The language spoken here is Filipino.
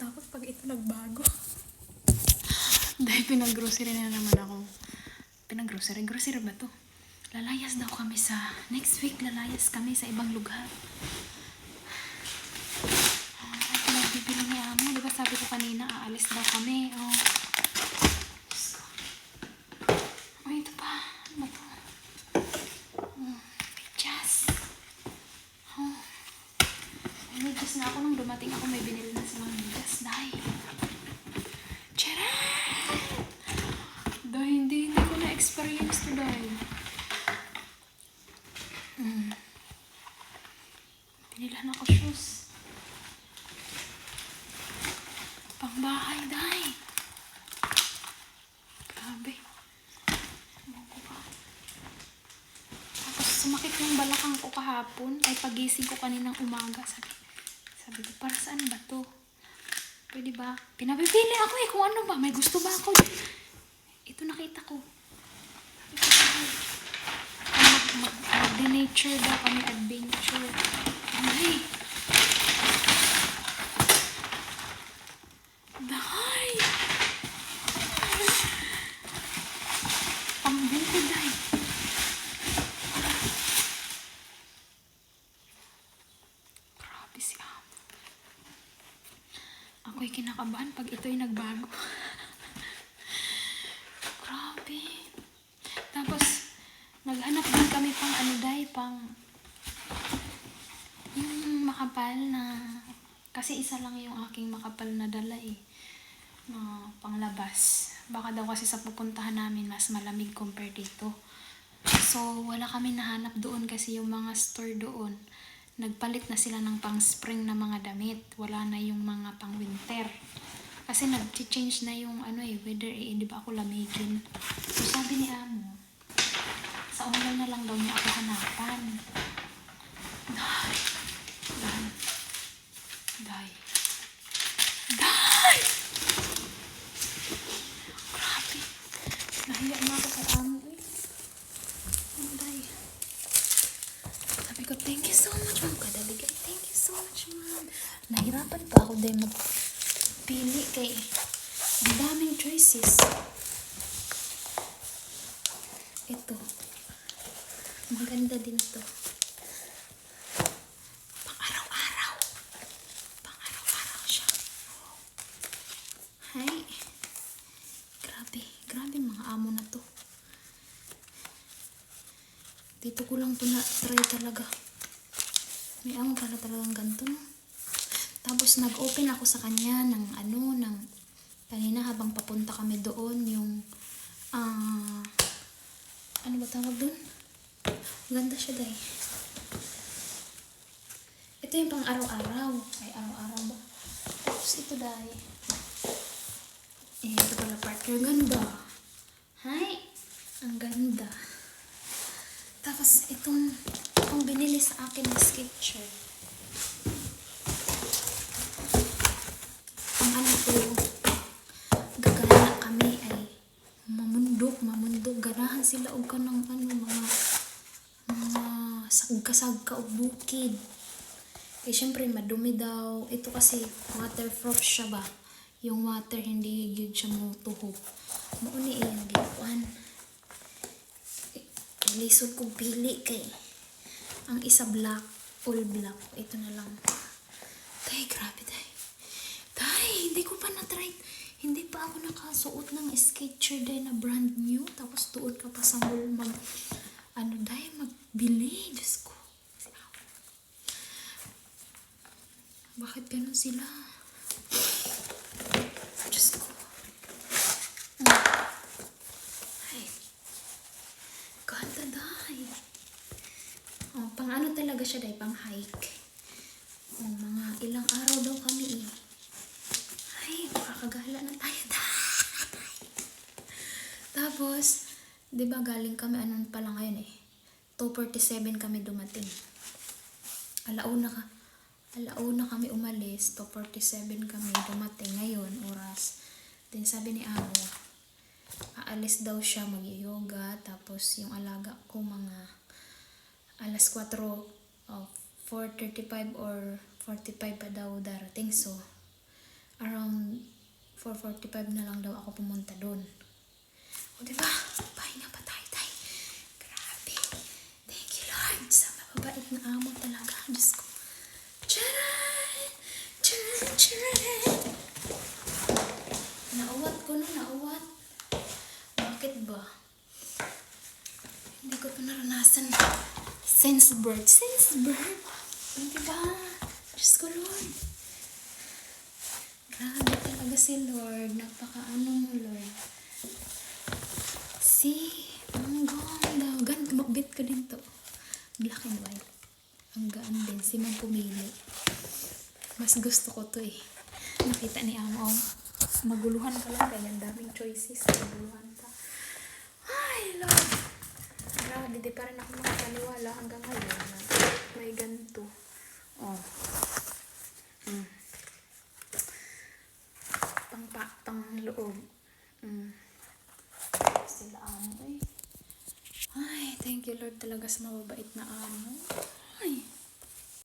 Tapos pag ito nagbago. Dahil pinag-grocery na naman ako. Pinag-grocery? Grocery ba to? Lalayas daw kami sa... Next week, lalayas kami sa ibang lugar. Ay, pinagbibili ni Amo. Diba sabi ko kanina, aalis daw kami. Oh. Oh, ito pa. Ano to? Medyas. Oh. May medyas na ako. Nung dumating ako, may binili na silang medyas. Dahil. Dahil hindi ko na-experience to dahil. Pinilan ako shoes. Pangbahay dahil. Grabe. Tapos sumakit yung balakang ko kahapon. Ay pagising ko kaninang umaga. Sabi ko, para saan ba to? Pwede ba? Pinabibili ako eh kung ano ba. May gusto ba ako? Ito nakita ko. Mag-nature daw kami, adventure. Ay! Dahay! Pambili dahay. Grabe si Amo. Ako'y kinakabahan pag ito'y nagbago. Grabe. Tapos, naghanap din kami pang ano dahi, pang yung makapal na, kasi isa lang yung aking makapal na dala eh, na panglabas. Baka daw kasi sa pupuntahan namin mas malamig compare dito. So, wala kami nahanap doon kasi yung mga store doon, nagpalit na sila ng pang spring na mga damit. Wala na yung mga pang winter. Kasi nag-change na yung ano eh, weather eh, di ba ako lamigin. So sabi ni Amo, sa online na lang daw niya ako hanapan. Day! Grabe! Nahiya na ako kay Amo eh. Day! Sabi ko, thank you so much ma'am. Kada bigay, thank you so much ma'am. Nahirapan pa ako dahil magpili kay ang daming choices. Ito. Maganda din to. Pang-araw-araw. Pang-araw-araw siya. Hay. Grabe. Grabe mga amo na to. Dito ko lang to na-try talaga. May amo pala talagang ganito, no? Tapos nag-open ako sa kanya ng kanina habang papunta kami doon, yung ano ba tawag doon? Ganda siya dahil. Ito yung pang araw-araw. Ay, araw-araw ba? Tapos ito dahil. Ito pala partner. Ganda. Hay! Ang ganda. Tapos itong binili sa akin na sketcher. Ang ano ko, gagana kami ay mamundok. Ganahan sila og kanang mga sagka o bukid. Eh syempre madumi daw. Ito kasi waterproof siya ba? Yung water hindi gyud siya mo tuhog. Mauni iyang gikuan. Lisod kong pili kay ang isa black, all black. Ito na lang. Tay, grabe tay. Tay, hindi ko pa na-try. Hindi pa ako nakasuot ng sketcher day na brand new. Tapos tuot ka pa sa mall magbili. Diyos ko. Bakit ganun sila? Diyos ko. Ay. Ganda dahi. Oh, pang ano talaga siya dahi, pang hike. Oh, mga ilang araw daw kami eh. Ay, makakagala na tayo dahi. Tapos, di ba galing kami, anon pa lang ngayon eh. 2:47 kami dumating. Alauna kami umalis, 2:47 kami dumating. Ngayon, oras. Then sabi ni Amo, aalis daw siya mag-yoga. Tapos yung alaga ko mga alas 4, 4:35 or 45 pa daw darating. So, around 4:45 na lang daw ako pumunta doon. O diba? Pahinga pa tayo, tay. Grabe. Thank you, Lord. Sa mababait na amo talaga. Diyos ko. Charan! Charan! Charan! Nauwat ko na, nauwat. Bakit ba? Hindi ko ito naranasan. Since birth. Since birth. O diba? Diyos ko, Lord. Grabe talaga si Lord. Napaka-ano mo, Lord. See? Ang ganda. Ganda. Makbit ko din to. Black and white. Ang gaan din. Si Mang pumili. Mas gusto ko to eh. Nakita ni Amo. Maguluhan ka lang. Kaya ang daming choices. Maguluhan ka. Ay, Lord. Grabe. Di pa rin ako makapaniwala hanggang ngayon na may ganito. Oh. Pang loob. Sila Amo eh. Ay, thank you Lord talaga sa mababait na Amo. Ay.